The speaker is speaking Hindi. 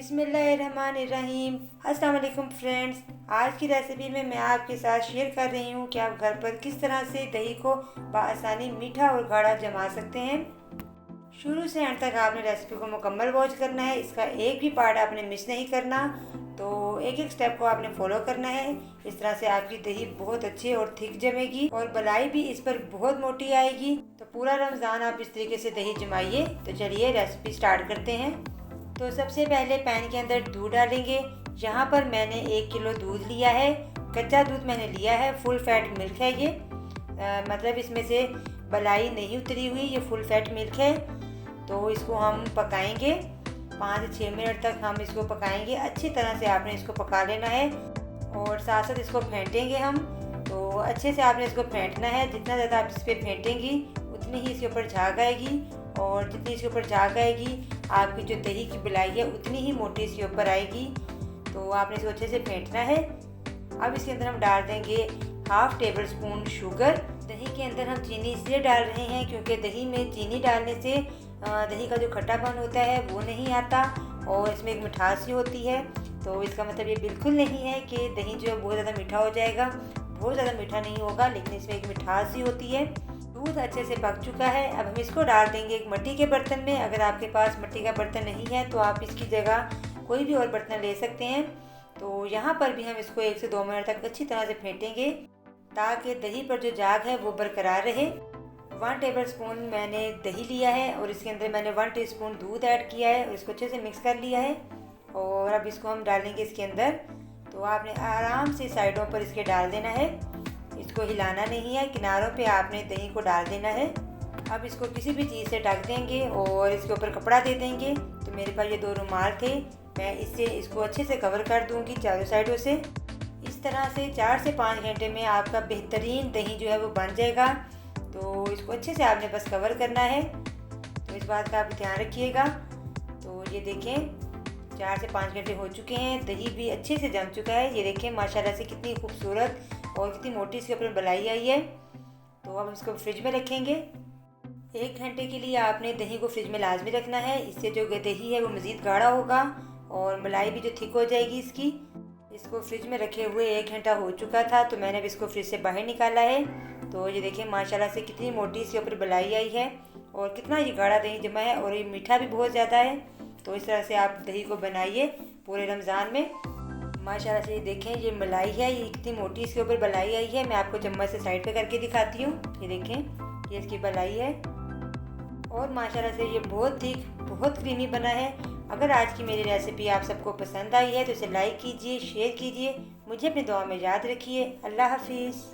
बिस्मिल्लाहिर्रहमानिर्रहीम। अस्सलाम वालेकुम फ्रेंड्स। आज की रेसिपी में मैं आपके साथ शेयर कर रही हूँ कि आप घर पर किस तरह से दही को बआसानी मीठा और गाढ़ा जमा सकते हैं। शुरू से अंत तक आपने रेसिपी को मुकम्मल वॉच करना है, इसका एक भी पार्ट आपने मिस नहीं करना। तो एक एक स्टेप को आपने फॉलो करना है। इस तरह से आपकी दही बहुत अच्छी और थिक जमेगी और बलाई भी इस पर बहुत मोटी आएगी। तो पूरा रमज़ान आप इस तरीके से दही जमाइए। तो चलिए रेसिपी स्टार्ट करते हैं। तो सबसे पहले पैन के अंदर दूध डालेंगे। यहाँ पर मैंने 1 किलो दूध लिया है। कच्चा दूध मैंने लिया है, फुल फैट मिल्क है ये। मतलब इसमें से बलाई नहीं उतरी हुई, ये फुल फैट मिल्क है। तो इसको हम पकाएंगे 5 से 6 मिनट तक हम इसको पकाएंगे। अच्छी तरह से आपने इसको पका लेना है और साथ साथ इसको फेंटेंगे हम। तो अच्छे से आपने इसको फेंटना है। जितना ज़्यादा आप इस पर फेंटेंगी उतनी ही इसके ऊपर झाग आएगी, और जितनी इसके ऊपर झाग आएगी आपकी जो दही की बलाई है उतनी ही मोटी इसके ऊपर आएगी। तो आपने इसको अच्छे से फेंटना है। अब इसके अंदर हम डाल देंगे 1/2 टेबल स्पून शुगर। दही के अंदर हम चीनी इसलिए डाल रहे हैं क्योंकि दही में चीनी डालने से दही का जो खट्टापन होता है वो नहीं आता और इसमें एक मिठास सी होती है। तो इसका मतलब ये बिल्कुल नहीं है कि दही जो है बहुत ज़्यादा मीठा हो जाएगा। बहुत ज़्यादा मीठा नहीं होगा, लेकिन इसमें एक मिठास सी होती है। दूध अच्छे से पक चुका है। अब हम इसको डाल देंगे एक मिट्टी के बर्तन में। अगर आपके पास मिट्टी का बर्तन नहीं है तो आप इसकी जगह कोई भी और बर्तन ले सकते हैं। तो यहाँ पर भी हम इसको 1 से 2 मिनट तक अच्छी तरह से फेंटेंगे ताकि दही पर जो झाग है वो बरकरार रहे। 1 टेबल स्पून मैंने दही लिया है और इसके अंदर मैंने 1 टीस्पून दूध ऐड किया है और इसको अच्छे से मिक्स कर लिया है। और अब इसको हम डालेंगे इसके अंदर। तो आपने आराम से साइडों पर इसके डाल देना है, इसको हिलाना नहीं है। किनारों पे आपने दही को डाल देना है। अब इसको किसी भी चीज़ से ढक देंगे और इसके ऊपर कपड़ा दे देंगे। तो मेरे पास ये 2 रुमाल थे, मैं इससे इसको अच्छे से कवर कर दूंगी चारों साइडों से। इस तरह से 4 से 5 घंटे में आपका बेहतरीन दही जो है वो बन जाएगा। तो इसको अच्छे से आपने बस कवर करना है। तो इस बात का आप ध्यान रखिएगा। तो ये देखें 4 से 5 घंटे हो चुके हैं, दही भी अच्छे से जम चुका है। ये देखें माशाल्लाह से कितनी खूबसूरत और कितनी मोटी इसके ऊपर बलाई आई है। तो अब इसको फ्रिज में रखेंगे। 1 घंटे के लिए आपने दही को फ्रिज में लाजमी रखना है। इससे जो दही है वो मज़ीद गाढ़ा होगा और मलाई भी जो थिक हो जाएगी इसकी। इसको फ्रिज में रखे हुए 1 घंटा हो चुका था, तो मैंने अब इसको फ्रिज से बाहर निकाला है। तो ये देखिए माशाल्लाह से कितनी मोटी इसके ऊपर बलाई आई है और कितना ये गाढ़ा दही जमा है, और ये मीठा भी बहुत ज़्यादा है। तो इस तरह से आप दही को बनाइए पूरे रमज़ान में। माशाल्लाह से ये देखें ये मलाई है, ये कितनी मोटी इसके ऊपर बलाई आई है। मैं आपको चम्मच से साइड पे करके दिखाती हूँ। ये देखें ये इसकी बलाई है और माशाल्लाह से ये बहुत थिक बहुत क्रीमी बना है। अगर आज की मेरी रेसिपी आप सबको पसंद आई है तो इसे लाइक कीजिए, शेयर कीजिए। मुझे अपनी दुआ में याद रखिए। अल्लाह हाफिज़।